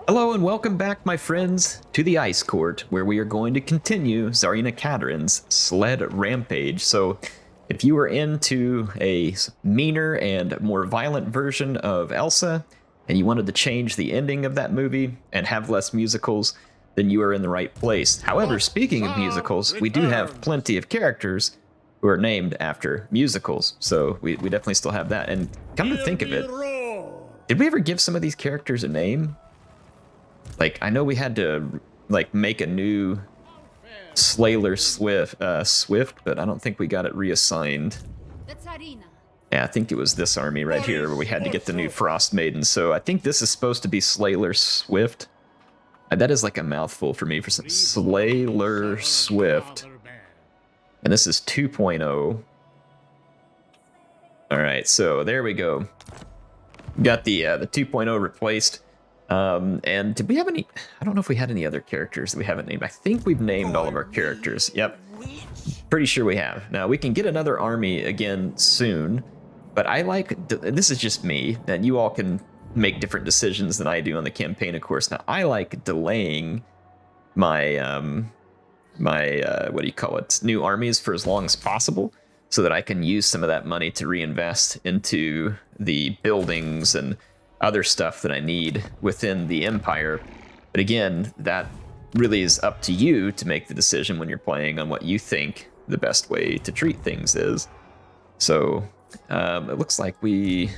Hello and welcome back, my friends, to the Ice Court, where we are going to continue Tsarina Katarin's Sled Rampage. So, if you are into a meaner and more violent version of Elsa, and you wanted to change the ending of that movie and have less musicals, then you are in the right place. However, speaking of musicals, we do have plenty of characters who are named after musicals, so we definitely still have that. And come to think of it, did we ever give some of these characters a name? Like, I know we had to, like, make a new Slayer Swift, but I don't think we got it reassigned. Yeah, I think it was this army right here where we had to get the new Frost Maiden. So I think this is supposed to be Slayer Swift. That is like a mouthful for me for some Slayer Swift. And this is 2.0. All right, so there we go. Got the 2.0 replaced. And did we have any? I don't know if we had any other characters that we haven't named. I think we've named all of our characters. Yep. Pretty sure we have. Now, we can get another army again soon, but I like, this is just me, and you all can make different decisions than I do on the campaign, of course. Now, I like delaying my, what do you call it, new armies for as long as possible, so that I can use some of that money to reinvest into the buildings and other stuff that I need within the Empire. But again, that really is up to you to make the decision when you're playing on what you think the best way to treat things is. So it looks like we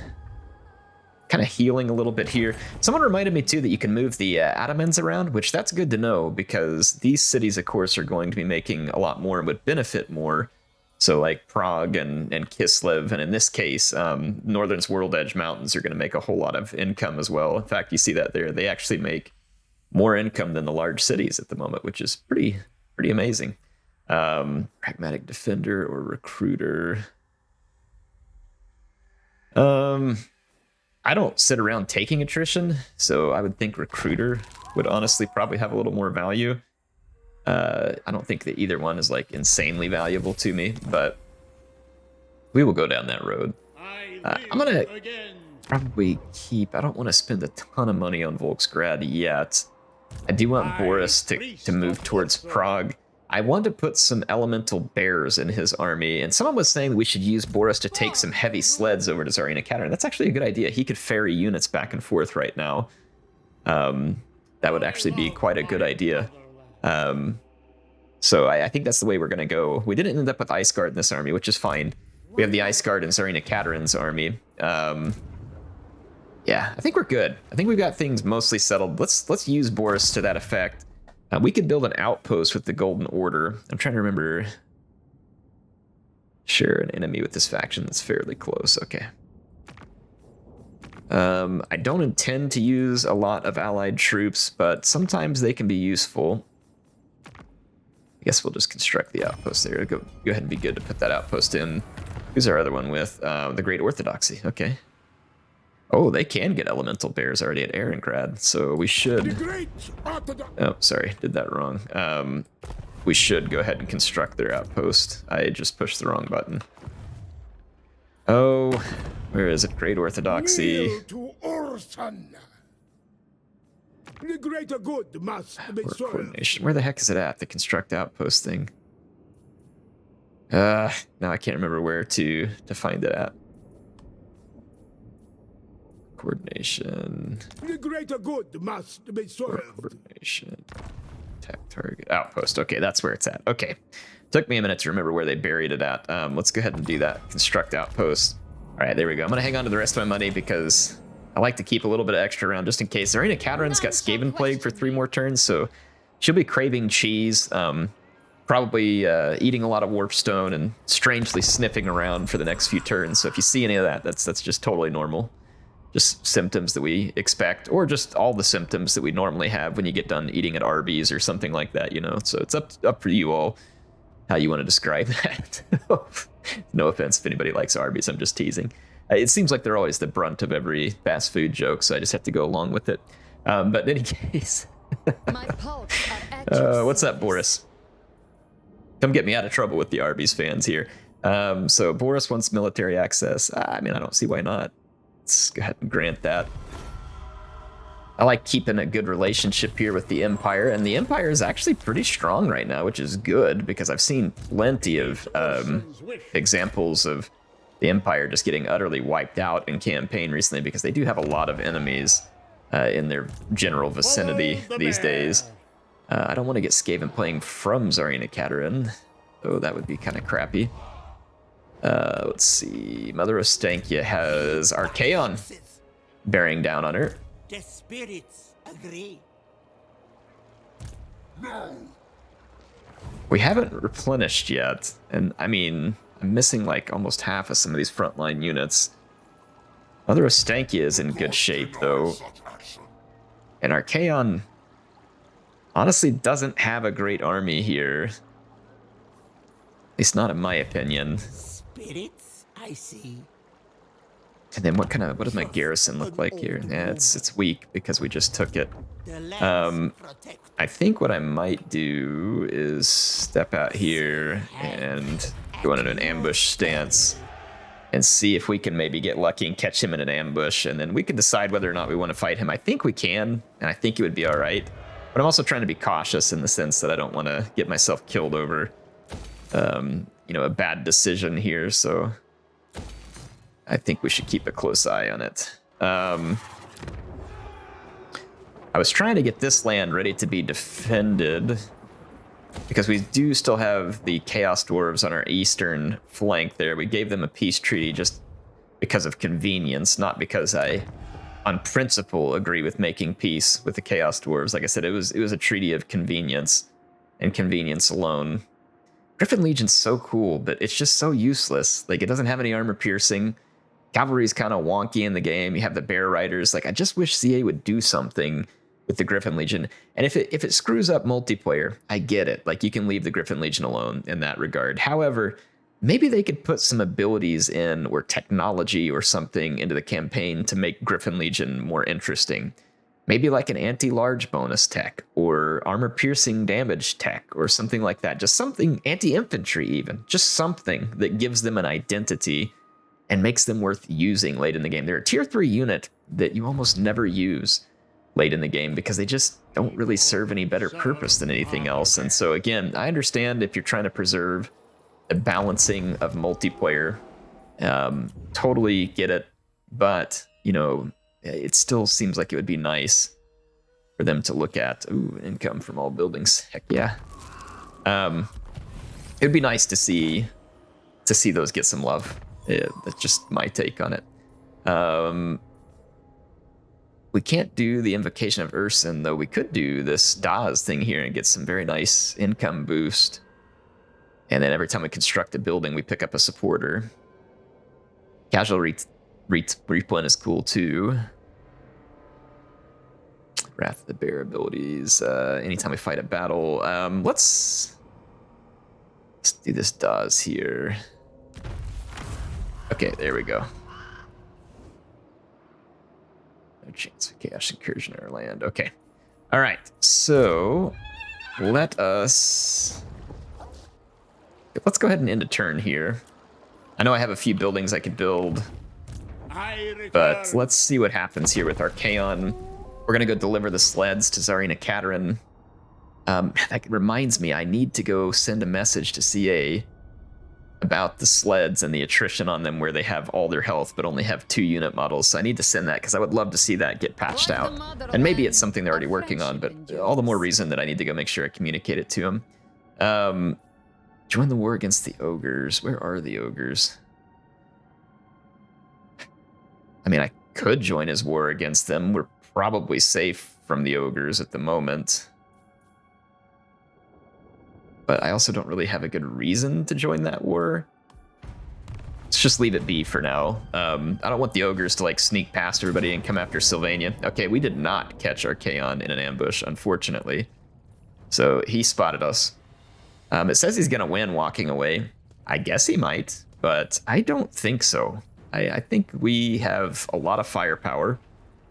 kind of healing a little bit here. Someone reminded me too that you can move the Atamans around, which that's good to know because these cities, of course, are going to be making a lot more and would benefit more. So like Prague and Kislev, and in this case, Northern's World Edge Mountains are going to make a whole lot of income as well. In fact, you see that there. They actually make more income than the large cities at the moment, which is pretty amazing. Pragmatic Defender or Recruiter. I don't sit around taking attrition, so I would think Recruiter would honestly probably have a little more value. I don't think that either one is like insanely valuable to me, but we will go down that road. I'm gonna probably keep, I don't want to spend a ton of money on Volksgrad yet. I do want Boris to move towards Prague. I want to put some elemental bears in his army, and someone was saying that we should use Boris to take some heavy sleds over to Tsarina Katarin. That's actually a good idea. He could ferry units back and forth right now. That would actually be quite a good idea. So I think that's the way we're going to go. We didn't end up with Ice Guard in this army, which is fine. We have the Ice Guard in Tsarina Katarin's army. Yeah, I think we're good. I think we've got things mostly settled. Let's use Boris to that effect. We could build an outpost with the Golden Order. I'm trying to remember. Share an enemy with this faction that's fairly close. Okay. I don't intend to use a lot of allied troops, but sometimes they can be useful. I guess we'll just construct the outpost there. Go ahead and be good to put that outpost in. Who's our other one with? The Great Orthodoxy. Okay. Oh, they can get elemental bears already at Ehrengrad, so we should. Oh, sorry, did that wrong. We should go ahead and construct their outpost. I just pushed the wrong button. Oh, where is it? Great Orthodoxy. The greater good must be served. Coordination. Where the heck is it at? The construct outpost thing. Now I can't remember where to find it at. Coordination. The greater good must be served. Coordination. Attack target. Outpost. Okay, that's where it's at. Okay. Took me a minute to remember where they buried it at. Let's go ahead and do that. Construct outpost. All right, there we go. I'm going to hang on to the rest of my money because I like to keep a little bit of extra around just in case. Tsarina Katarin's got Skaven Plague for 3 more turns, so she'll be craving cheese, probably eating a lot of Warpstone and strangely sniffing around for the next few turns. So if you see any of that, that's just totally normal. Just symptoms that we expect, or just all the symptoms that we normally have when you get done eating at Arby's or something like that, you know? So it's up for you all how you want to describe that. No offense if anybody likes Arby's, I'm just teasing. It seems like they're always the brunt of every fast food joke, so I just have to go along with it. But in any case, what's up, Boris? Come get me out of trouble with the Arby's fans here. So Boris wants military access. I mean, I don't see why not. Let's go ahead and grant that. I like keeping a good relationship here with the Empire, and the Empire is actually pretty strong right now, which is good because I've seen plenty of examples of the Empire just getting utterly wiped out in campaign recently because they do have a lot of enemies in their general vicinity these days. I don't want to get Skaven playing from Tsarina Katarin, though that would be kind of crappy. Let's see. Mother of Stankia has Archaon bearing down on her. The spirits agree. We haven't replenished yet, and I mean, I'm missing like almost half of some of these frontline units. Mother of Stankia is in good shape, though. And Archaon honestly doesn't have a great army here. At least not in my opinion. Spirits, I see. And then what does my garrison look like here? Yeah, it's weak because we just took it. I think what I might do is step out here and go into an ambush stance and see if we can maybe get lucky and catch him in an ambush, and then we can decide whether or not we want to fight him. I think we can, and I think it would be all right. But I'm also trying to be cautious in the sense that I don't want to get myself killed over, a bad decision here. So I think we should keep a close eye on it. I was trying to get this land ready to be defended because we do still have the Chaos Dwarves on our eastern flank there. We gave them a peace treaty just because of convenience, not because I, on principle, agree with making peace with the Chaos Dwarves. Like I said, it was a treaty of convenience and convenience alone. Griffin Legion's so cool, but it's just so useless. Like, it doesn't have any armor piercing. Cavalry's kind of wonky in the game. You have the Bear Riders. Like, I just wish CA would do something with the Griffin Legion. And if it screws up multiplayer, I get it. Like, you can leave the Griffin Legion alone in that regard. However, maybe they could put some abilities in or technology or something into the campaign to make Griffin Legion more interesting. Maybe like an anti-large bonus tech or armor-piercing damage tech or something like that. Just something, anti-infantry even. Just something that gives them an identity and makes them worth using late in the game. They're a tier 3 unit that you almost never use late in the game because they just don't really serve any better purpose than anything else. And so again, I understand if you're trying to preserve the balancing of multiplayer, totally get it, but it still seems like it would be nice for them to look at. Ooh, income from all buildings, heck yeah. It'd be nice to see those get some love. Yeah, that's just my take on it. We can't do the Invocation of Urson, though we could do this Daz thing here and get some very nice income boost. And then every time we construct a building, we pick up a supporter. Casual replen is cool too. Wrath of the Bear abilities. Anytime we fight a battle. Let's do this Daz here. Okay, there we go. No chance of Chaos Incursion in our land. Okay. All right. So let's go ahead and end a turn here. I know I have a few buildings I could build, but let's see what happens here with Archaon. We're going to go deliver the sleds to Tsarina Katarin. That reminds me, I need to go send a message to CA about the sleds and the attrition on them where they have all their health but only have 2 unit models. So I need to send that because I would love to see that get patched out. And maybe it's something they're already working on, but all the more reason that I need to go make sure I communicate it to them. Join the war against the ogres. Where are the ogres? I mean, I could join his war against them. We're probably safe from the ogres at the moment. But I also don't really have a good reason to join that war. Let's just leave it be for now. I don't want the ogres to like sneak past everybody and come after Sylvania. Okay, we did not catch Archaon in an ambush, unfortunately. So he spotted us. It says he's gonna win walking away. I guess he might, but I don't think so. I think we have a lot of firepower.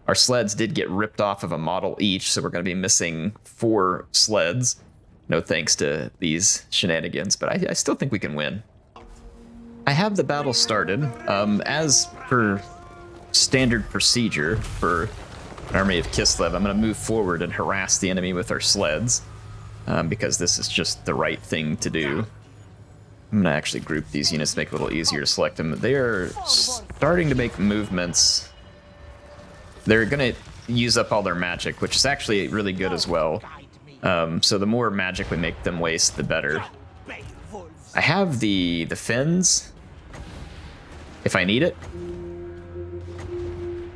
Our sleds did get ripped off of a model each, so we're gonna be missing 4 sleds. No thanks to these shenanigans, but I still think we can win. I have the battle started. As per standard procedure for army of Kislev, I'm going to move forward and harass the enemy with our sleds, because this is just the right thing to do. I'm going to actually group these units to make it a little easier to select them. They are starting to make movements. They're going to use up all their magic, which is actually really good as well. So the more magic we make them waste, the better. I have the fins. If I need it,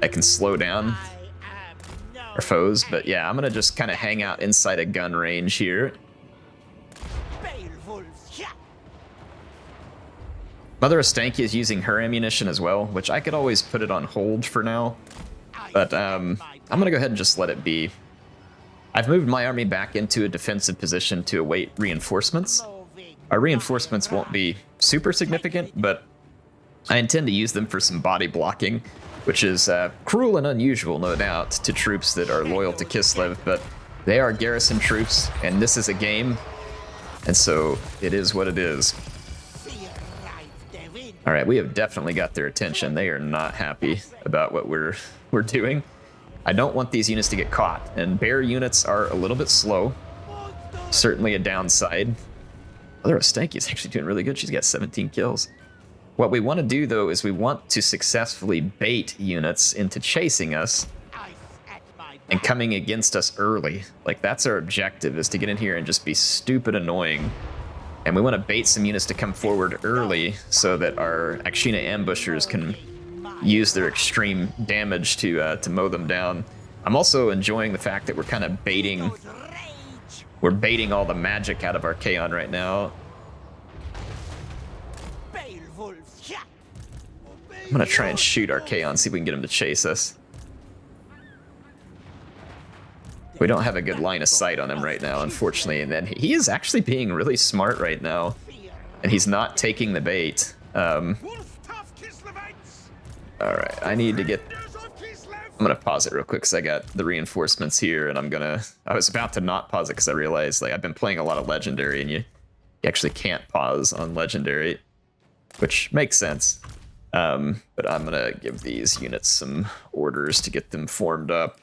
I can slow down our foes. But yeah, I'm going to just kind of hang out inside a gun range here. Mother of Stanky is using her ammunition as well, which I could always put it on hold for now. But I'm going to go ahead and just let it be. I've moved my army back into a defensive position to await reinforcements. Our reinforcements won't be super significant, but I intend to use them for some body blocking, which is cruel and unusual, no doubt, to troops that are loyal to Kislev, but they are garrison troops, and this is a game, and so it is what it is. All right, we have definitely got their attention. They are not happy about what we're doing. I don't want these units to get caught, and bear units are a little bit slow. Certainly a downside. Mother of Stanky is actually doing really good. She's got 17 kills. What we want to do, though, is we want to successfully bait units into chasing us and coming against us early. Like, that's our objective, is to get in here and just be stupid annoying. And we want to bait some units to come forward early so that our Akshina ambushers can use their extreme damage to mow them down. I'm also enjoying the fact that we're kind of baiting... We're baiting all the magic out of Archaon right now. I'm going to try and shoot Archaon, see if we can get him to chase us. We don't have a good line of sight on him right now, unfortunately, and then he is actually being really smart right now, and he's not taking the bait. Alright, I need to get... I'm going to pause it real quick because I got the reinforcements here, and I was about to not pause it because I realized, like, I've been playing a lot of Legendary, and you actually can't pause on Legendary, which makes sense. But I'm going to give these units some orders to get them formed up.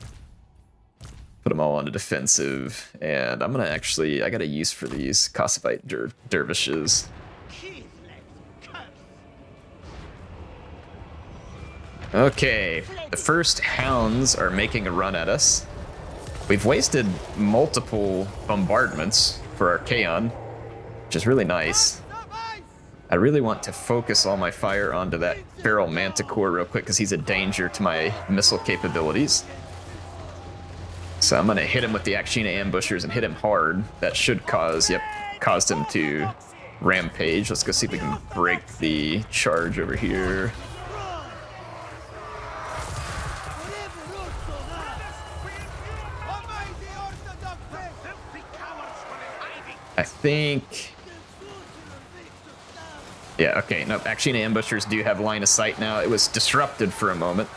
Put them all on a defensive, and I'm going to I got a use for these Kosovoite dervishes. Okay, the first hounds are making a run at us. We've wasted multiple bombardments for Archaon, which is really nice. I really want to focus all my fire onto that Feral Manticore real quick because he's a danger to my missile capabilities. So I'm going to hit him with the Akshina ambushers and hit him hard. That should caused him to rampage. Let's go see if we can break the charge over here. I think... Yeah, okay, nope, Akshina ambushers do have line of sight now. It was disrupted for a moment.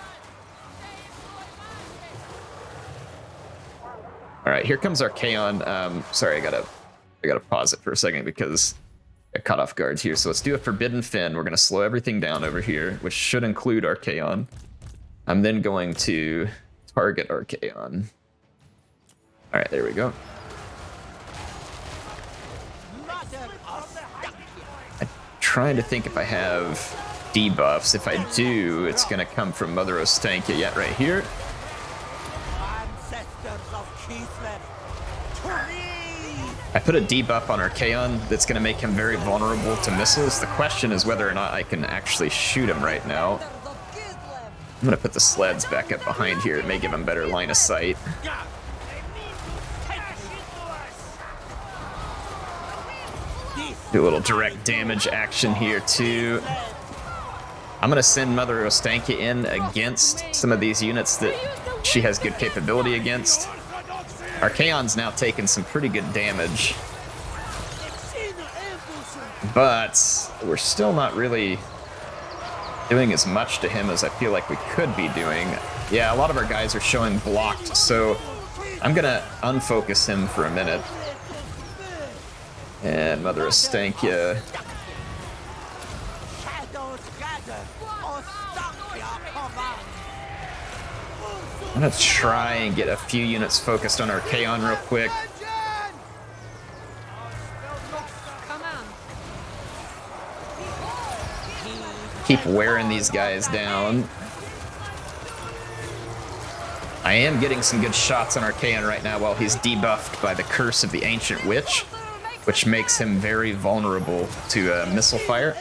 Alright, here comes Archaon. Sorry, I gotta pause it for a second because I caught off guard here. So let's do a Forbidden Fin. We're gonna slow everything down over here, which should include Archaon. I'm then going to target Archaon. Alright, there we go. Trying to think if I have debuffs. If I do, it's going to come from Mother of Stanky. Yeah, right here. I put a debuff on Archaon that's going to make him very vulnerable to missiles. The question is whether or not I can actually shoot him right now. I'm going to put the sleds back up behind here. It may give him better line of sight. Do a little direct damage action here too. I'm gonna send Mother of Stanky in against some of these units that she has good capability against. Archaon's now taking some pretty good damage, but we're still not really doing as much to him as I feel like we could be doing. Yeah, a lot of our guys are showing blocked, so I'm gonna unfocus him for a minute. And Mother of Stanky. I'm gonna try and get a few units focused on Archaon real quick. Keep wearing these guys down. I am getting some good shots on Archaon right now while he's debuffed by the curse of the Ancient Witch, which makes him very vulnerable to missile fire.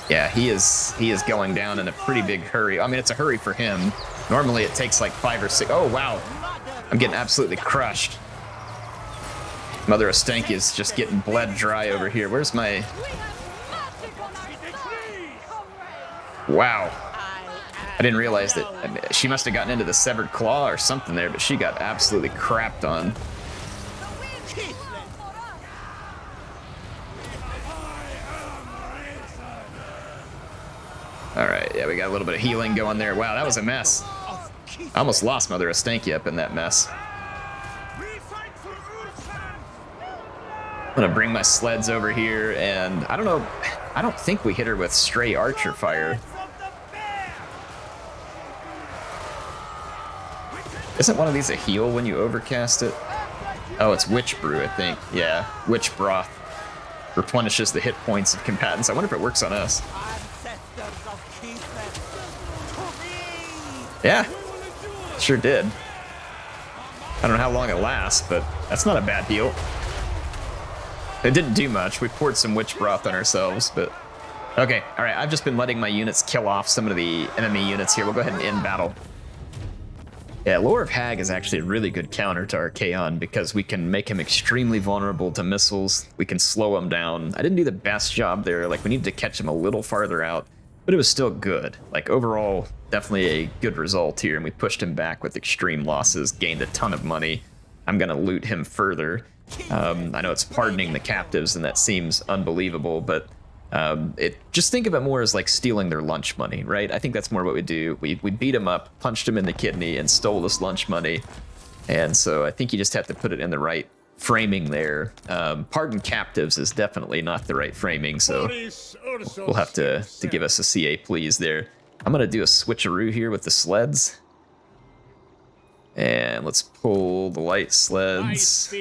Yeah, he is going down in a pretty big hurry. I mean, it's a hurry for him. Normally it takes like 5 or 6. Oh, wow. I'm getting absolutely crushed. Mother of Stank is just getting bled dry over here. Where's my... Wow. I didn't realize that. I mean, she must have gotten into the severed claw or something there, but she got absolutely crapped on. Alright, yeah, we got a little bit of healing going there. Wow, that was a mess. I almost lost Mother of Stanky up in that mess. I'm gonna bring my sleds over here, and I don't know, I don't think we hit her with stray archer fire. Isn't one of these a heal when you overcast it? Oh, it's Witch Brew, I think. Yeah, Witch Broth replenishes the hit points of combatants. I wonder if it works on us. Yeah, sure did. I don't know how long it lasts, but that's not a bad heal. It didn't do much. We poured some Witch Broth on ourselves, but... Okay, alright, I've just been letting my units kill off some of the enemy units here. We'll go ahead and end battle. Yeah, Lore of Hag is actually a really good counter to Archaon because we can make him extremely vulnerable to missiles. We can slow him down. I didn't do the best job there. Like, we needed to catch him a little farther out, but it was still good. Like, overall, definitely a good result here, and we pushed him back with extreme losses, gained a ton of money. I'm gonna loot him further. I know it's pardoning the captives, and that seems unbelievable, but just think of it more as like stealing their lunch money, right? I think that's more what we do. We beat him up, punched him in the kidney, and stole this lunch money. And so I think you just have to put it in the right framing there. Pardon captives is definitely not the right framing, so we'll have to give us a CA please there. I'm gonna do a switcheroo here with the sleds. And let's pull the light sleds.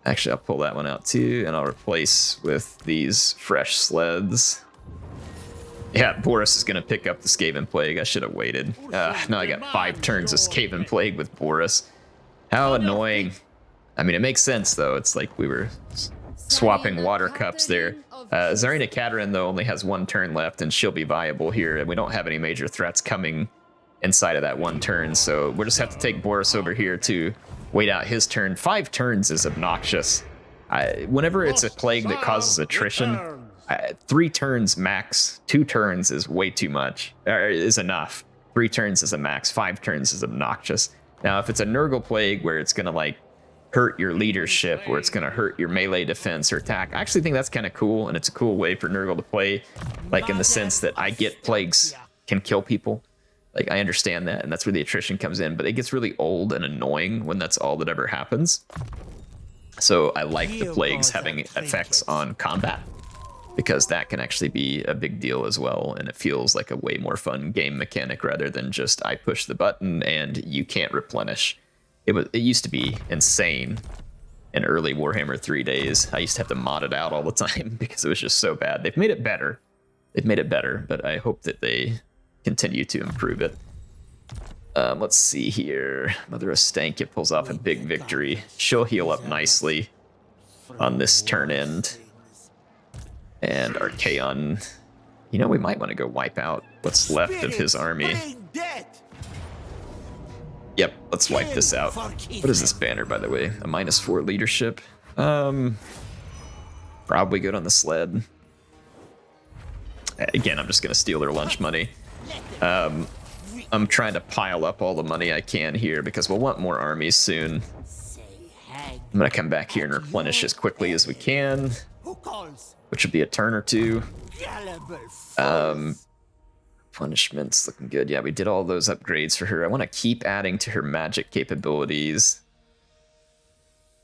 Actually, I'll pull that one out too, and I'll replace with these fresh sleds. Yeah, Boris is going to pick up the Skaven Plague. I should have waited. Now I got 5 turns of Skaven Plague with Boris. How annoying. I mean, it makes sense, though. It's like we were swapping water cups there. Zarina Katarin, though, only has 1 turn left, and she'll be viable here, and we don't have any major threats coming inside of that 1 turn, so we'll just have to take Boris over here to wait out his turn. 5 turns is obnoxious. Whenever it's a plague that causes attrition, 3 turns max. 2 turns is way too much, or is enough. 3 turns is a max. 5 turns is obnoxious. Now, if it's a Nurgle plague where it's gonna like hurt your leadership, or it's gonna hurt your melee defense or attack, I actually think that's kind of cool, and it's a cool way for Nurgle to play, like in the sense that I get plagues can kill people. Like, I understand that, and that's where the attrition comes in, but it gets really old and annoying when that's all that ever happens. So I like the plagues having effects on combat, because that can actually be a big deal as well, and it feels like a way more fun game mechanic rather than just I push the button and you can't replenish. It used to be insane in early Warhammer 3 days. I used to have to mod it out all the time because it was just so bad. They've made it better. But I hope that they continue to improve it. Let's see here. Mother of Stankia pulls off a big victory. She'll heal up nicely on this turn end. And Archaon, you know, we might want to go wipe out what's left of his army. Yep, let's wipe this out. What is this banner, by the way? A -4 leadership? Probably good on the sled. Again, I'm just going to steal their lunch money. I'm trying to pile up all the money I can here because we'll want more armies soon. I'm going to come back here and replenish as quickly as we can, which will be a turn or 2. Punishments looking good. Yeah, we did all those upgrades for her. I want to keep adding to her magic capabilities.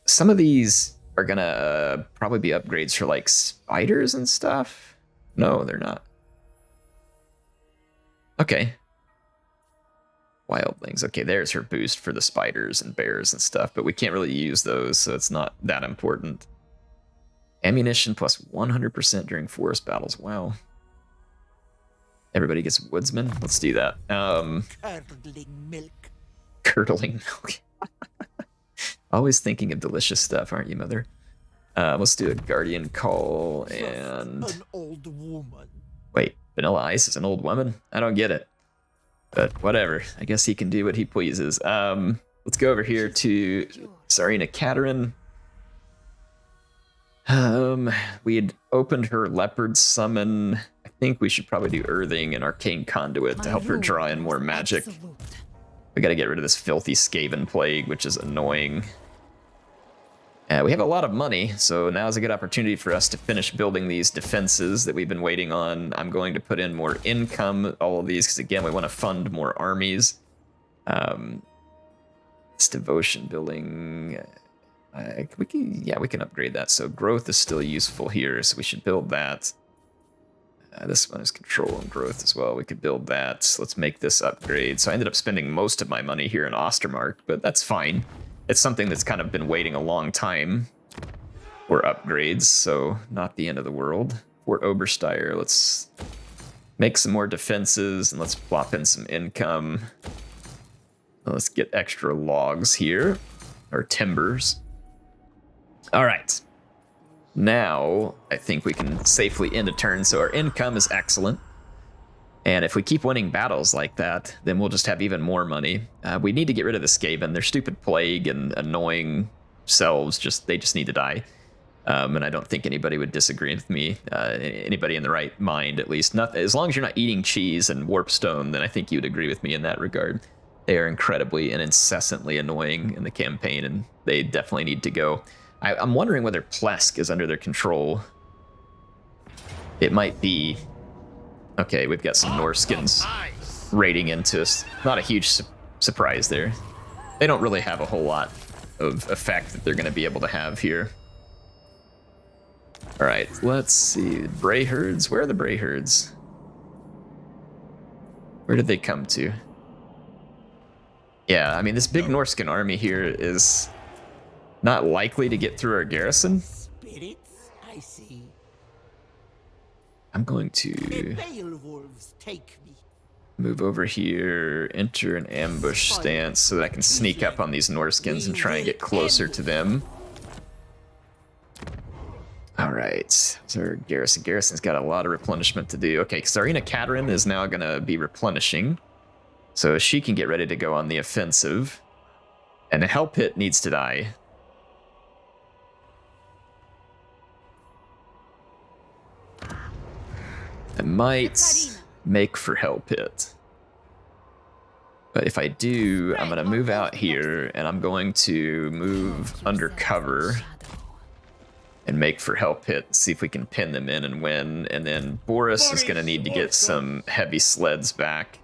Some of these are going to probably be upgrades for like spiders and stuff. No, they're not. Okay. Wildlings. Okay, there's her boost for the spiders and bears and stuff, but we can't really use those, so it's not that important. Ammunition plus 100% during forest battles. Wow. Everybody gets woodsman. Let's do that. Curdling milk. Curdling milk. Always thinking of delicious stuff, aren't you, Mother? Let's do a guardian call and... An old woman. Wait, Vanilla Ice is an old woman? I don't get it. But whatever. I guess he can do what he pleases. Let's go over here to Tsarina Katarin. We had opened her Leopard Summon. I think we should probably do Earthing and Arcane Conduit to help her draw in more magic. We gotta get rid of this filthy Skaven Plague, which is annoying. We have a lot of money, so now's a good opportunity for us to finish building these defenses that we've been waiting on. I'm going to put in more income, all of these, because again, we want to fund more armies. This devotion building, we can upgrade that. So growth is still useful here, so we should build that. This one is control and growth as well. We could build that. So let's make this upgrade. So I ended up spending most of my money here in Ostermark, but that's fine. It's something that's kind of been waiting a long time for upgrades, so not the end of the world. Fort Obersteyr, let's make some more defenses and let's plop in some income. Let's get extra logs here, or timbers. All right. Now, I think we can safely end a turn, so our income is excellent. And if we keep winning battles like that, then we'll just have even more money. We need to get rid of the Skaven. Their stupid plague and annoying selves, they just need to die. And I don't think anybody would disagree with me. Anybody in the right mind, at least. As long as you're not eating cheese and warpstone, then I think you'd agree with me in that regard. They are incredibly and incessantly annoying in the campaign, and they definitely need to go. I'm wondering whether Plesk is under their control. It might be. Okay, we've got some Norskins raiding into us. Not a huge surprise there. They don't really have a whole lot of effect that they're going to be able to have here. All right, let's see. Bray herds. Where are the Bray herds? Where did they come to? Yeah, I mean, this big Norskin army here is not likely to get through our garrison. Spirits, I see. I'm going The to Beowulfs take me. move over here, enter an ambush stance so that I can sneak up on these Norskins and try and get closer to them. All right, so our garrison. Garrison's got a lot of replenishment to do. Okay, Tsarina Katarin is now going to be replenishing, so she can get ready to go on the offensive. And the Hell Pit needs to die. I might make for Hell Pit. But if I do, I'm going to move out here, and I'm going to move undercover and make for Hell Pit, see if we can pin them in and win. And then Boris is going to need to get some heavy sleds back.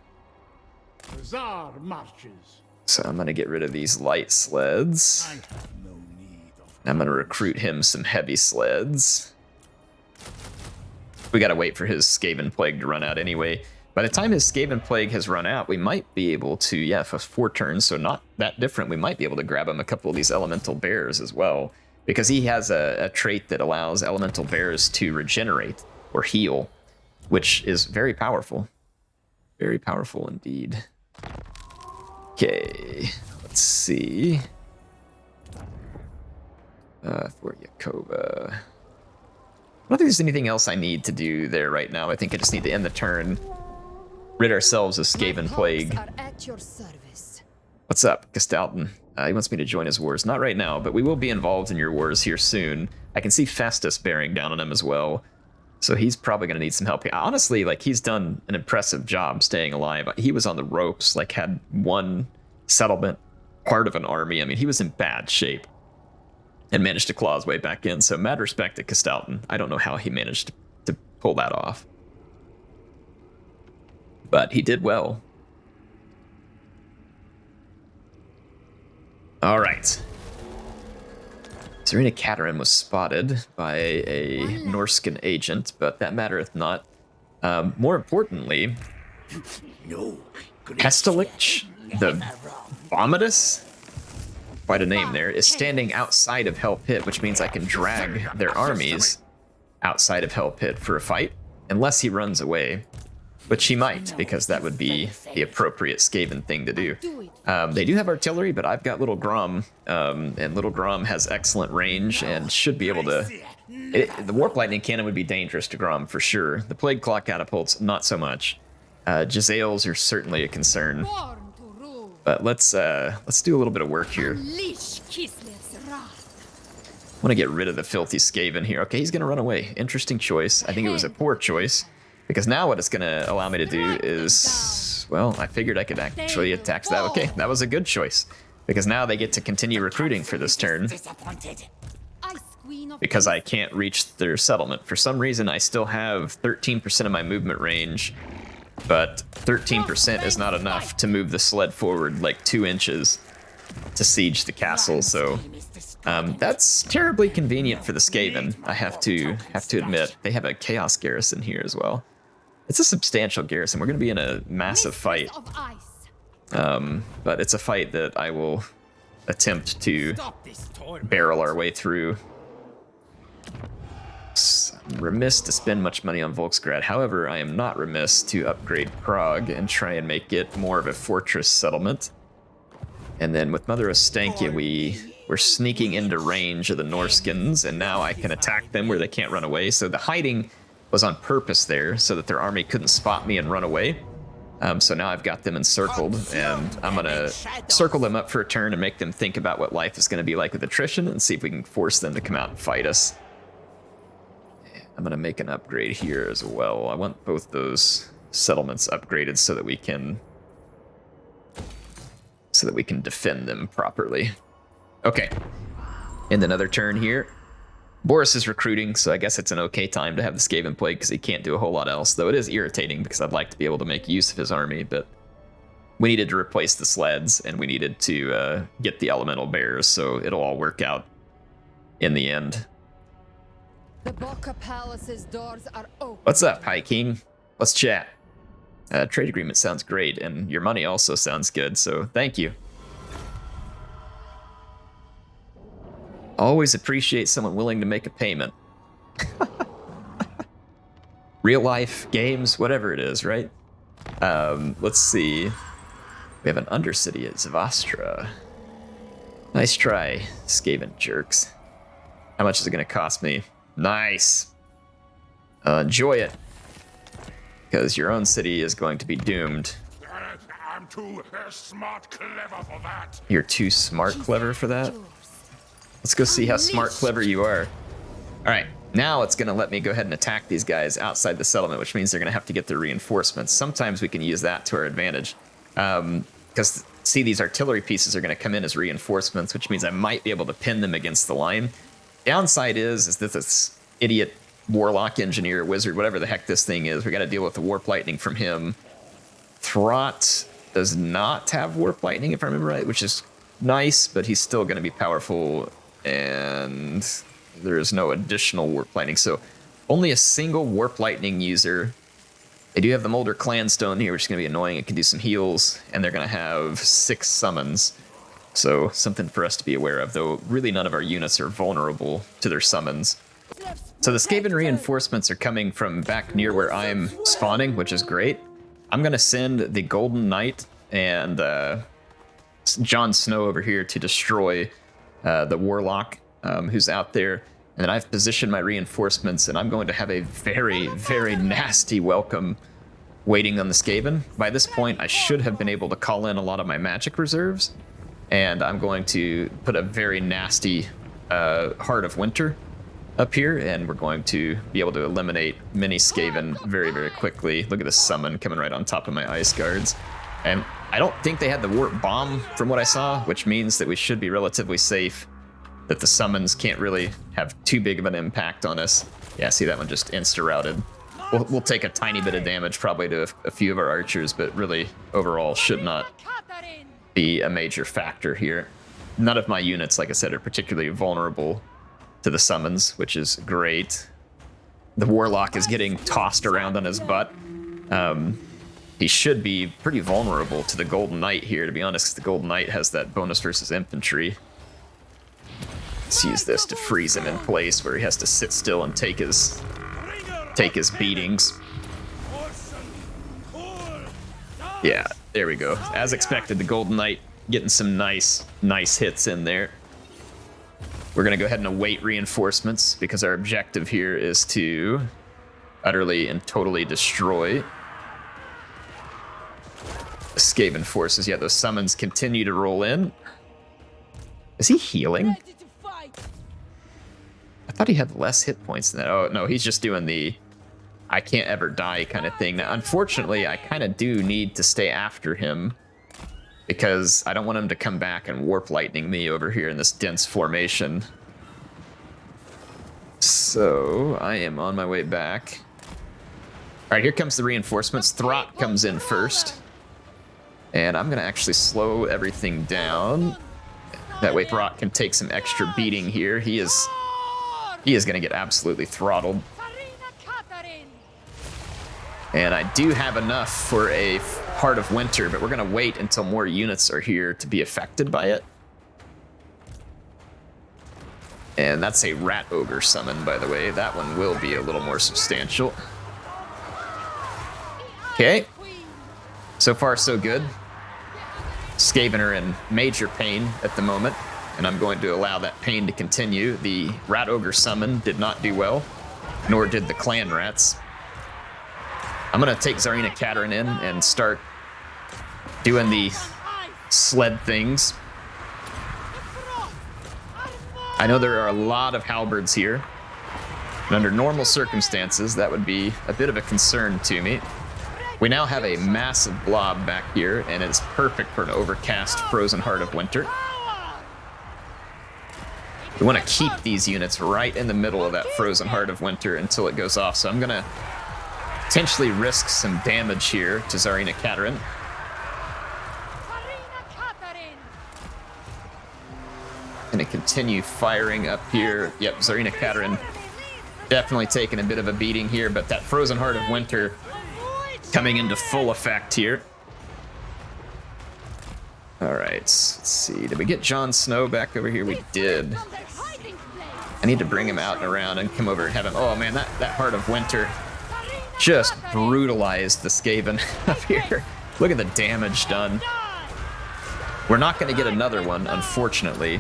Czar marches. So I'm going to get rid of these light sleds. I have no need of. I'm going to recruit him some heavy sleds. We got to wait for his Skaven Plague to run out anyway. By the time his Skaven Plague has run out, we might be able to, yeah, for 4 turns, so not that different, we might be able to grab him a couple of these Elemental Bears as well. Because he has a trait that allows Elemental Bears to regenerate or heal, which is very powerful. Very powerful indeed. Okay, let's see. For Yakova. I don't think there's anything else I need to do there right now. I think I just need to end the turn. Rid ourselves of Skaven Plague. What's up, Gestalten? He wants me to join his wars. Not right now, but we will be involved in your wars here soon. I can see Festus bearing down on him as well. So he's probably going to need some help. Honestly, like, he's done an impressive job staying alive. He was on the ropes, like, had one settlement, part of an army. I mean, he was in bad shape and managed to claw his way back in. So mad respect to Gestalten. I don't know how he managed to pull that off. But he did well. All right. Tsarina Katarin was spotted by a Norskin agent, but that mattereth not. More importantly, Hestelich the Vomitus, quite a name there, is standing outside of Hell Pit, which means I can drag their armies outside of Hell Pit for a fight, unless he runs away, which he might, because that would be the appropriate Skaven thing to do. They do have artillery, but I've got Little Grom, and Little Grom has excellent range and should be able to... the Warp Lightning Cannon would be dangerous to Grom for sure. The Plague Claw Catapults, not so much. Jezzails are certainly a concern. But let's do a little bit of work here. I want to get rid of the filthy Skaven here. Okay, he's going to run away. Interesting choice. I think it was a poor choice, because now what it's going to allow me to do is, well, I figured I could actually attack that. Okay, that was a good choice, because now they get to continue recruiting for this turn, because I can't reach their settlement. For some reason, I still have 13% of my movement range, but 13% is not enough to move the sled forward like 2 inches to siege the castle, so that's terribly convenient for the Skaven, I have to admit. They have a Chaos Garrison here as well. It's a substantial garrison. We're going to be in a massive fight, but it's a fight that I will attempt to barrel our way through. I'm remiss to spend much money on Volksgrad. However, I am not remiss to upgrade Prague and try and make it more of a fortress settlement. And then with Mother Ostankia, we're sneaking into range of the Norskins, and now I can attack them where they can't run away. So the hiding was on purpose there, so that their army couldn't spot me and run away. So now I've got them encircled, and I'm going to circle them up for a turn and make them think about what life is going to be like with attrition, and see if we can force them to come out and fight us. I'm going to make an upgrade here as well. I want both those settlements upgraded so that we can defend them properly. Okay, and another turn here. Boris is recruiting, so I guess it's an okay time to have the Skaven Plague, because he can't do a whole lot else, though it is irritating because I'd like to be able to make use of his army, but we needed to replace the sleds, and we needed to get the elemental bears, so it'll all work out in the end. The Boca Palace's doors are open. What's up, High King? Let's chat. Trade agreement sounds great, and your money also sounds good, so thank you. Always appreciate someone willing to make a payment. Real life, games, whatever it is, right? Let's see. We have an Undercity at Zavastra. Nice try, Skaven jerks. How much is it going to cost me? Nice. Enjoy it, because your own city is going to be doomed. I'm too smart clever for that. You're too smart clever for that? Let's go see how smart clever you are. All right, now it's going to let me go ahead and attack these guys outside the settlement, which means they're going to have to get their reinforcements. Sometimes we can use that to our advantage, because see, these artillery pieces are going to come in as reinforcements, which means I might be able to pin them against the line. Downside is that this idiot warlock, engineer, wizard, whatever the heck this thing is, we got to deal with the warp lightning from him. Throt does not have warp lightning, if I remember right, which is nice, but he's still going to be powerful, and there is no additional warp lightning, so only a single warp lightning user. They do have the Molder Clanstone here, which is going to be annoying. It can do some heals, and they're going to have 6 summons. So something for us to be aware of, though really none of our units are vulnerable to their summons. So the Skaven reinforcements are coming from back near where I'm spawning, which is great. I'm going to send the Golden Knight and Jon Snow over here to destroy the Warlock who's out there. And then I've positioned my reinforcements, and I'm going to have a very, very nasty welcome waiting on the Skaven. By this point, I should have been able to call in a lot of my magic reserves. And I'm going to put a very nasty Heart of Winter up here, and we're going to be able to eliminate many Skaven very, very quickly. Look at this summon coming right on top of my ice guards. And I don't think they had the warp bomb from what I saw, which means that we should be relatively safe, that the summons can't really have too big of an impact on us. Yeah, see, that one just insta-routed. We'll take a tiny bit of damage probably to a few of our archers, but really overall should not be a major factor here. None of my units, like I said, are particularly vulnerable to the summons, which is great. The Warlock is getting tossed around on his butt. he should be pretty vulnerable to the Golden Knight here, to be honest, 'cause the Golden Knight has that bonus versus infantry. Let's use this to freeze him in place where he has to sit still and take his beatings. Yeah, there we go. As expected, the Golden Knight getting some nice hits in there. We're going to go ahead and await reinforcements because our objective here is to utterly and totally destroy the Skaven forces. Yeah, those summons continue to roll in. Is he healing? Ready to fight. I thought he had less hit points than that. Oh, no, he's just doing the I can't ever die kind of thing. Now, unfortunately, I kind of do need to stay after him because I don't want him to come back and warp lightning me over here in this dense formation. So I am on my way back. All right, here comes the reinforcements. Throt comes in first. And I'm going to actually slow everything down. That way Throt can take some extra beating here. He is going to get absolutely throttled. Katarin. And I do have enough for a Heart of Winter, but we're going to wait until more units are here to be affected by it. And that's a Rat Ogre summon, by the way. That one will be a little more substantial. Okay. So far, so good. Skaven are in major pain at the moment, and I'm going to allow that pain to continue. The Rat Ogre summon did not do well, nor did the Clan Rats. I'm going to take Tsarina Katarin in and start doing the sled things. I know there are a lot of halberds here, and under normal circumstances, that would be a bit of a concern to me. We now have a massive blob back here, and it's perfect for an overcast Frozen Heart of Winter. We want to keep these units right in the middle of that Frozen Heart of Winter until it goes off, so I'm going to potentially risk some damage here to Tsarina Katarin. Going to continue firing up here. Yep, Tsarina Katarin definitely taking a bit of a beating here, but that Frozen Heart of Winter coming into full effect here. All right, let's see. Did we get Jon Snow back over here? We did. I need to bring him out and around and come over and have him. Oh man, that Heart of Winter just brutalized the Skaven up here. Look at the damage done. We're not going to get another one, unfortunately.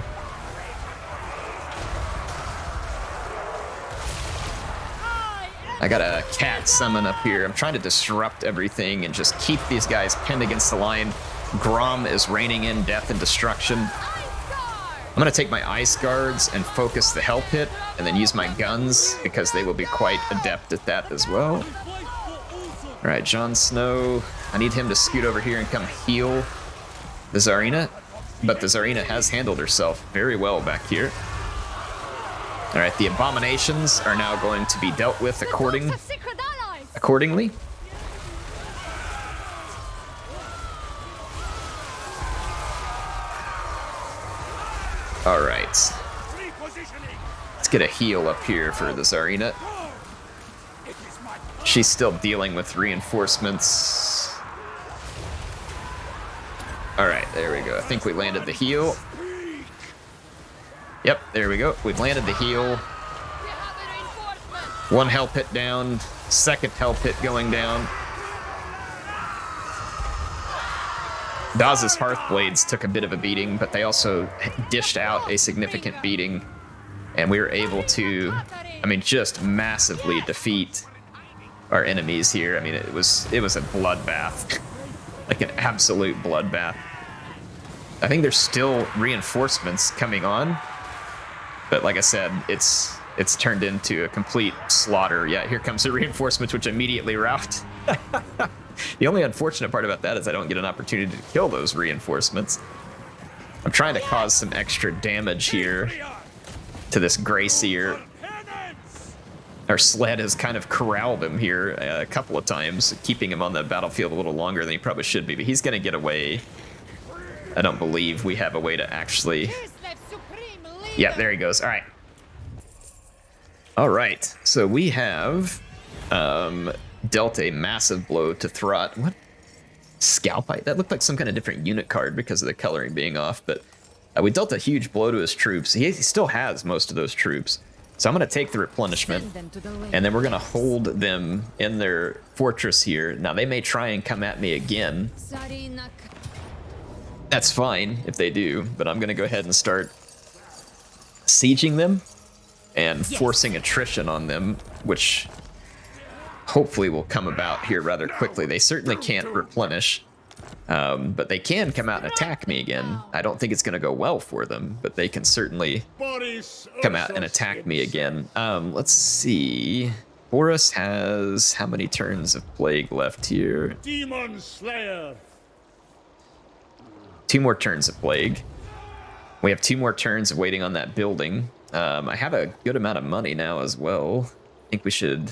I got a cat summon up here. I'm trying to disrupt everything and just keep these guys pinned against the line. Grom is raining in death and destruction. I'm going to take my Ice Guards and focus the help hit, and then use my guns, because they will be quite adept at that as well. All right, Jon Snow. I need him to scoot over here and come heal the Tsarina, but the Tsarina has handled herself very well back here. All right, the abominations are now going to be dealt with accordingly. All right. Let's get a heal up here for the Tsarina. She's still dealing with reinforcements. All right, there we go. I think we landed the heal. Yep, there we go. We've landed the heal. One help hit down, second help hit going down. Daz's Hearthblades took a bit of a beating, but they also dished out a significant beating, and we were able to, I mean, just massively defeat our enemies here. I mean, it was a bloodbath, like an absolute bloodbath. I think there's still reinforcements coming on, but like I said, it's turned into a complete slaughter. Yeah, here comes the reinforcements, which immediately rout. The only unfortunate part about that is I don't get an opportunity to kill those reinforcements. I'm trying to cause some extra damage here to this Grey Seer. Our sled has kind of corralled him here a couple of times, keeping him on the battlefield a little longer than he probably should be, but he's going to get away. I don't believe we have a way to actually... Yeah, there he goes. All right. All right, so we have dealt a massive blow to Throt. What Scalpite. That looked like some kind of different unit card because of the coloring being off, but we dealt a huge blow to his troops. He still has most of those troops. So I'm going to take the replenishment, and then we're going to hold them in their fortress here. Now, they may try and come at me again. That's fine if they do, but I'm going to go ahead and start sieging them and forcing attrition on them, which hopefully will come about here rather quickly. They certainly can't replenish, but they can come out and attack me again. I don't think it's going to go well for them, but they can certainly come out and attack me again. Let's see. Boris has how many turns of plague left here? Demon Slayer. 2 more turns of plague. We have 2 more turns of waiting on that building. I have a good amount of money now as well. I think we should...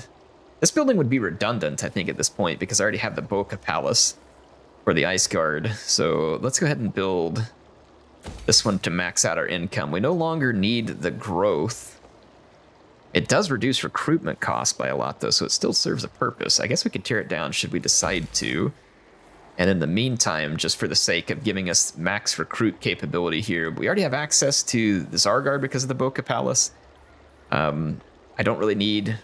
This building would be redundant, I think, at this point, because I already have the Boca Palace for the Ice Guard. So let's go ahead and build this one to max out our income. We no longer need the growth. It does reduce recruitment costs by a lot, though, so it still serves a purpose. I guess we could tear it down should we decide to. And in the meantime, just for the sake of giving us max recruit capability here, we already have access to the Zarguard because of the Boca Palace. I don't really need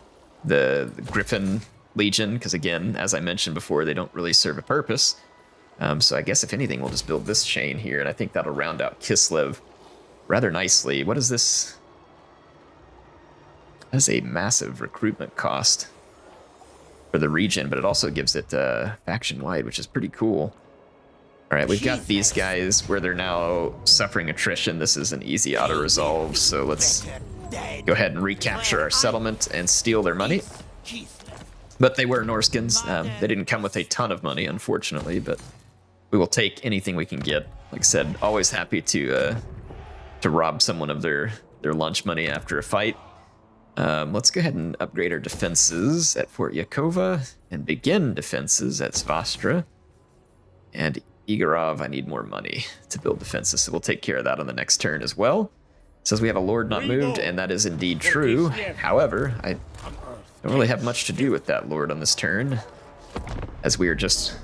the Griffin Legion, because again, as I mentioned before, they don't really serve a purpose. So I guess if anything, we'll just build this chain here, and I think that'll round out Kislev rather nicely. What is this? That's a massive recruitment cost for the region, but it also gives it faction-wide, which is pretty cool. All right, we've got these guys where they're now suffering attrition. This is an easy auto-resolve, so let's go ahead and recapture our settlement and steal their money. But they were Norskins. They didn't come with a ton of money, unfortunately, but we will take anything we can get. Like I said, always happy to rob someone of their lunch money after a fight. Let's go ahead and upgrade our defenses at Fort Yakova and begin defenses at Svastra. And Igorov, I need more money to build defenses, so we'll take care of that on the next turn as well. It says we have a Lord not moved, and that is indeed true. However, I don't really have much to do with that Lord on this turn, as we are just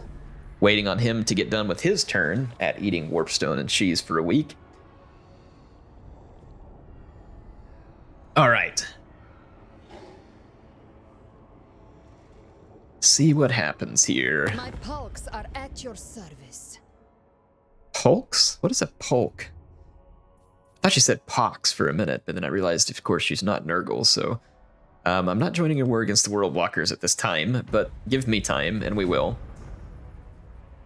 waiting on him to get done with his turn at eating warpstone and cheese for a week. All right. See what happens here. My pulks are at your service. Pulks? What is a pulk? I thought she said pox for a minute, but then I realized, of course, she's not Nurgle, so I'm not joining a war against the World Walkers at this time, but give me time, and we will.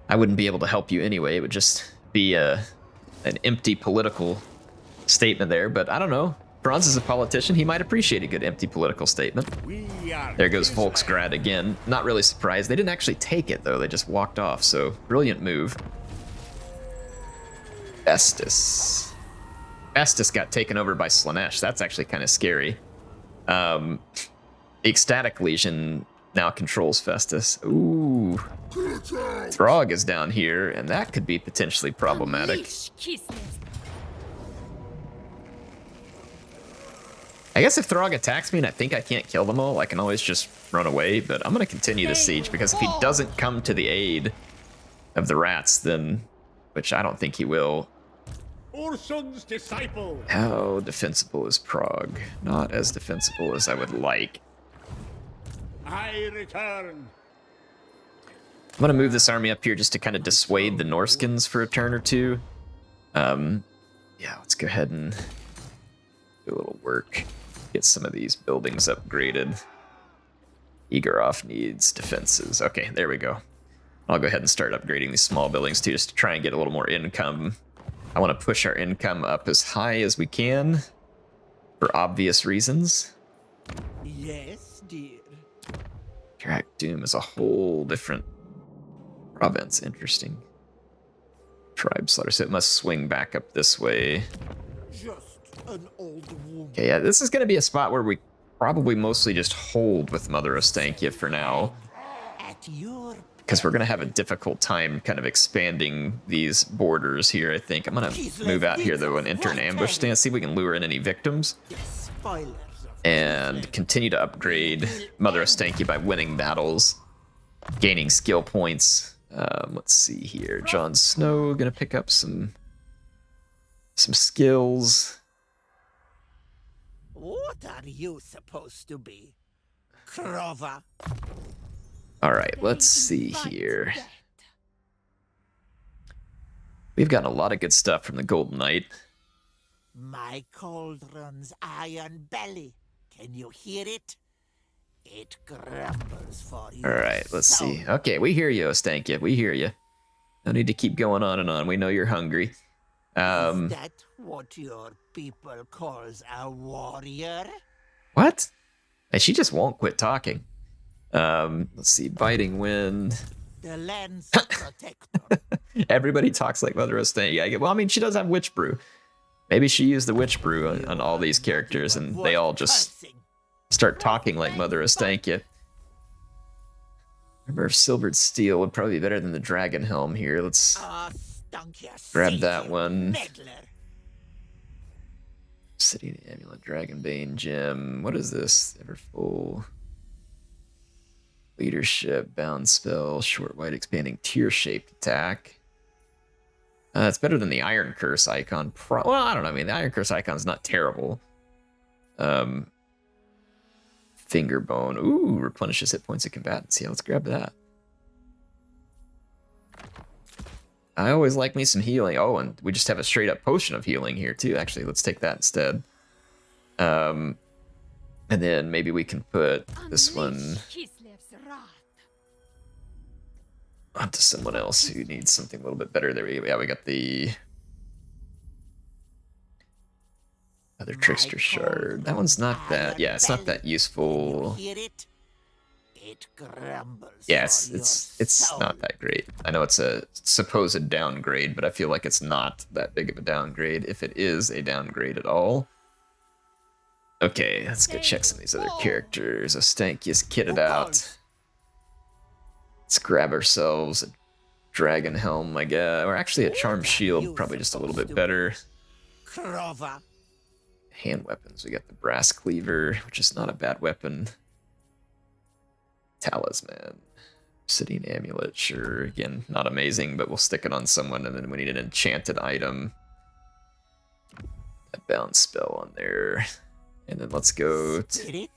I wouldn't be able to help you anyway. It would just be an empty political statement there, but I don't know. Franz is a politician. He might appreciate a good empty political statement. There goes Volksgrad again. Not really surprised. They didn't actually take it, though. They just walked off, so brilliant move. Estus. Estus got taken over by Slanesh. That's actually kind of scary. The Ecstatic Legion now controls Festus. Ooh. Throg is down here, and that could be potentially problematic. I guess if Throg attacks me and I think I can't kill them all, I can always just run away, but I'm going to continue the siege, because if he doesn't come to the aid of the rats, then, which I don't think he will. Urson's disciple. How defensible is Prague? Not as defensible as I would like. I return. I'm going to move this army up here just to kind of dissuade the Norskins for a turn or two. Yeah, let's go ahead and do a little work. Get some of these buildings upgraded. Igorov needs defenses. Okay, there we go. I'll go ahead and start upgrading these small buildings too, just to try and get a little more income. I want to push our income up as high as we can for obvious reasons. Yes, dear. Karak Doom is a whole different province. Interesting. Tribe slaughter, so it must swing back up this way. Just an old woman. Okay, yeah, this is going to be a spot where we probably mostly just hold with Mother Ostankia for now, At your because we're going to have a difficult time kind of expanding these borders here, I think. I'm going to move out here, though, and enter an ambush stance, see if we can lure in any victims, spoilers of and continue to upgrade Mother Ostankia by winning battles, gaining skill points, Let's see here. Jon Snow gonna pick up some skills. What are you supposed to be? Krova? All right, let's see here. We've gotten a lot of good stuff from the Golden Knight. My cauldron's iron belly. Can you hear it? It grumbles for you. All right, let's see. Okay, we hear you, Ostankia. We hear you. No need to keep going on and on. We know you're hungry. Is that what your people calls a warrior? What? Hey, she just won't quit talking. Let's see. Biting Wind. The land's protector. Everybody talks like Mother Ostankia. Well, I mean, she does have Witch Brew. Maybe she used the Witch Brew on all these characters, and they all just start talking like Mother Ostankia. Remember, Silvered Steel would probably be better than the Dragon Helm here. Let's grab that one. City Amulet, Dragonbane Gem. What is this? Everfull. Leadership, Bound Spell, Short White Expanding Tear-Shaped Attack. It's better than the Iron Curse icon. Well, I don't know. I mean, the Iron Curse icon's not terrible. Fingerbone. Ooh, replenishes hit points of combatants. Yeah, let's grab that. I always like me some healing. Oh, and we just have a straight up potion of healing here too. Actually, let's take that instead. And then maybe we can put this one onto someone else who needs something a little bit better. There we go. Yeah, we got the other Trickster Shard. That one's not that. Yeah, it's not that useful. Yeah, it's not that great. I know it's a supposed downgrade, but I feel like it's not that big of a downgrade, if it is a downgrade at all. Okay, let's go check some of these other characters. Ostankia's kitted out. Let's grab ourselves a Dragon Helm, I guess. Or actually a Charm Shield, probably just a little bit better. Hand weapons, we got the Brass Cleaver, which is not a bad weapon. Talisman. Obsidian Amulet, sure. Again, not amazing, but we'll stick it on someone, and then we need an enchanted item. A Bound Spell on there. And then let's go to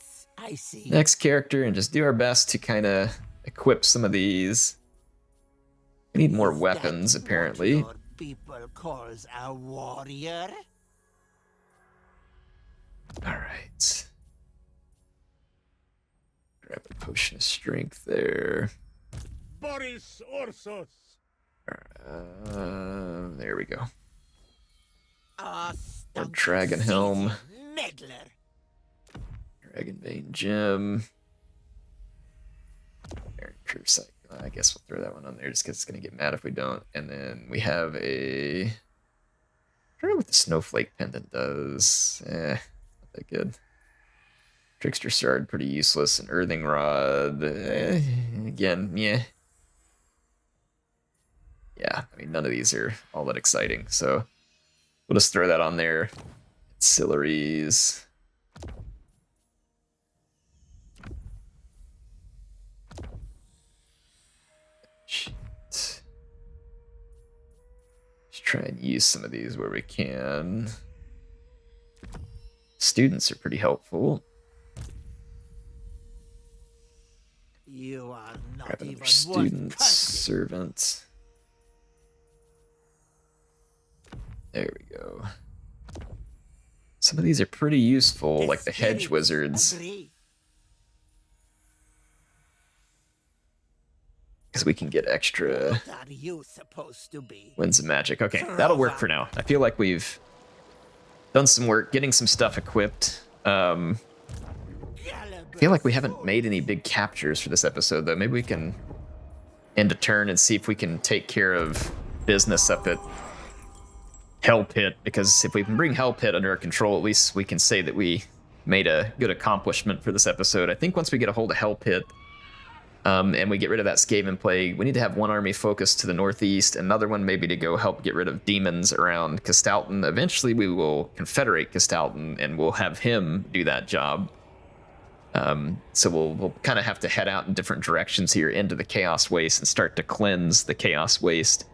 next character and just do our best to kind of equip some of these. We need more weapons, apparently. People calls a warrior. All right. Grab a potion of strength there. Boris Orsos. There we go. Or Dragon Helm. Meddler. Dragonbane Gem. Iron Curse. I guess we'll throw that one on there just because it's going to get mad if we don't. And then we have a... I don't know what the Snowflake Pendant does. Not that good. Trickster Shard, pretty useless. An Earthing Rod. Again, yeah. Yeah, I mean, none of these are all that exciting. So we'll just throw that on there. Ancillaries. Shit. Let's try and use some of these where we can. Students are pretty helpful. You are not Grab even another student, worth cursing. servant. There we go. Some of these are pretty useful, like the Hedge Wizards, Agree. because we can get extra What are you supposed to be? Winds of Magic. Okay, that'll work for now. I feel like we've done some work getting some stuff equipped. I feel like we haven't made any big captures for this episode, though. Maybe we can end a turn and see if we can take care of business up at Hell Pit, because if we can bring Hell Pit under our control, at least we can say that we made a good accomplishment for this episode. I think once we get a hold of Hell Pit, and we get rid of that Skaven plague, we need to have one army focused to the northeast, another one maybe to go help get rid of demons around Castalton. Eventually we will confederate Castalton, and we'll have him do that job. So we'll kind of have to head out in different directions here into the Chaos Waste and start to cleanse the Chaos Waste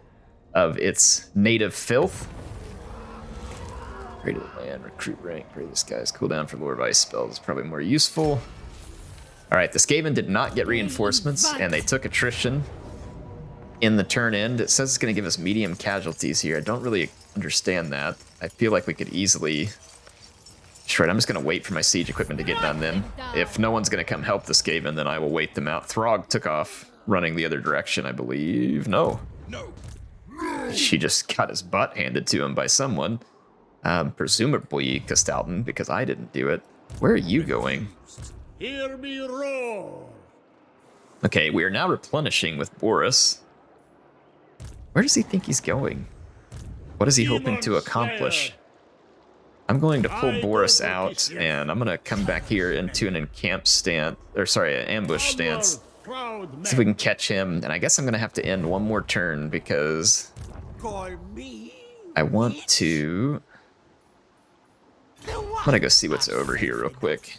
of its native filth. Pray to the land, recruit rank, pray this guy's cooldown for Lord of Ice spells is probably more useful. All right, the Skaven did not get reinforcements, and they took attrition in the turn end. It says it's going to give us medium casualties here. I don't really understand that. I feel like we could easily... Sure, I'm just going to wait for my siege equipment to get done then. If no one's going to come help the Skaven, then I will wait them out. Throg took off running the other direction, I believe. No. She just got his butt handed to him by someone. Presumably Castalton, because I didn't do it. Where are you going? Hear me roar. Okay, we are now replenishing with Boris. Where does he think he's going? What is he hoping to accomplish? I'm going to pull Boris out, and I'm going to come back here into an ambush stance. See if we can catch him, and I guess I'm going to have to end one more turn because I want to... I'm going to go see what's over here real quick.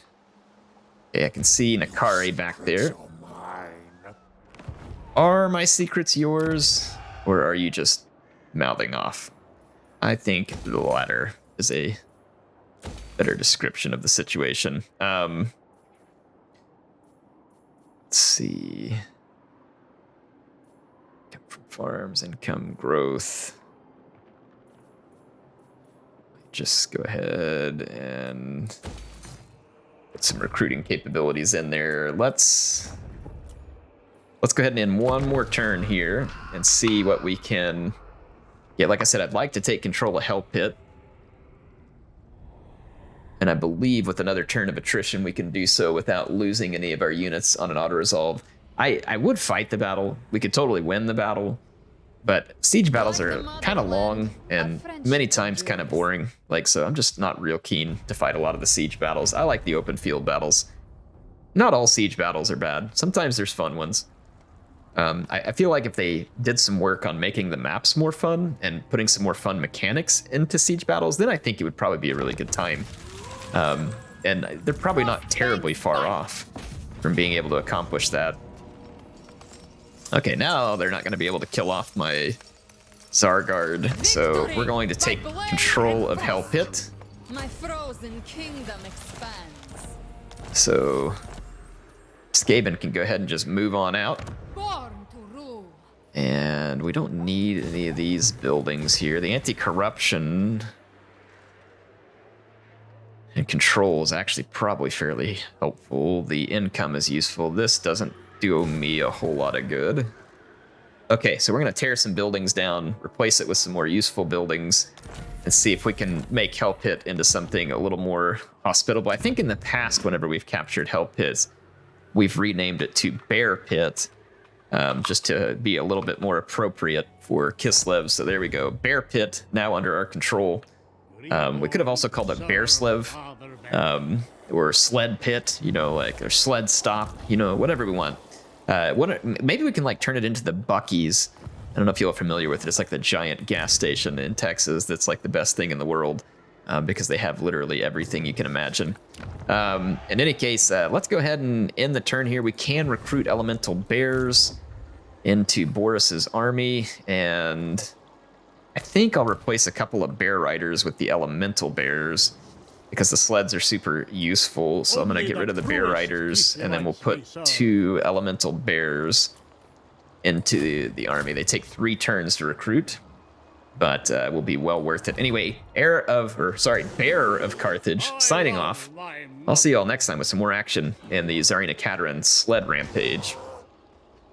Okay, I can see Nakari back there. Are my secrets yours, or are you just mouthing off? I think the latter is a better description of the situation. Let's see. Come from farms, income growth. Just go ahead and put some recruiting capabilities in there. Let's go ahead and end one more turn here and see what we can get. Like I said, I'd like to take control of Hell Pit. And I believe with another turn of attrition, we can do so without losing any of our units on an auto-resolve. I would fight the battle. We could totally win the battle. But siege battles are kind of long and many times kind of boring. So I'm just not real keen to fight a lot of the siege battles. I like the open field battles. Not all siege battles are bad. Sometimes there's fun ones. I feel like if they did some work on making the maps more fun and putting some more fun mechanics into siege battles, then I think it would probably be a really good time. And they're probably not terribly far off from being able to accomplish that. Okay, now they're not going to be able to kill off my Zargard, so we're going to take control of Hell Pit. My frozen kingdom expands. So Skaven can go ahead and just move on out. Born to rule. And we don't need any of these buildings here. The anti-corruption and control is actually probably fairly helpful. The income is useful. This doesn't do me a whole lot of good. Okay, so we're going to tear some buildings down, replace it with some more useful buildings, and see if we can make Hell Pit into something a little more hospitable. I think in the past, whenever we've captured Hell Pit, we've renamed it to Bear Pit, just to be a little bit more appropriate for Kislev. So there we go. Bear Pit, now under our control. We could have also called it Bearslev, or Sled Pit, or Sled Stop, whatever we want. Maybe we can turn it into the Buc-ee's. I don't know if you're familiar with it. It's like the giant gas station in Texas that's the best thing in the world, because they have literally everything you can imagine. In any case, let's go ahead and end the turn here. We can recruit elemental bears into Boris's army, and I think I'll replace a couple of bear riders with the elemental bears, because the sleds are super useful. So I'm going to get rid of the bear riders, and then we'll put 2 elemental bears into the army. They take 3 turns to recruit, but will be well worth it. Anyway, Bearer of Carthage, signing off. I'll see you all next time with some more action in the Tsarina Katarin Sled Rampage.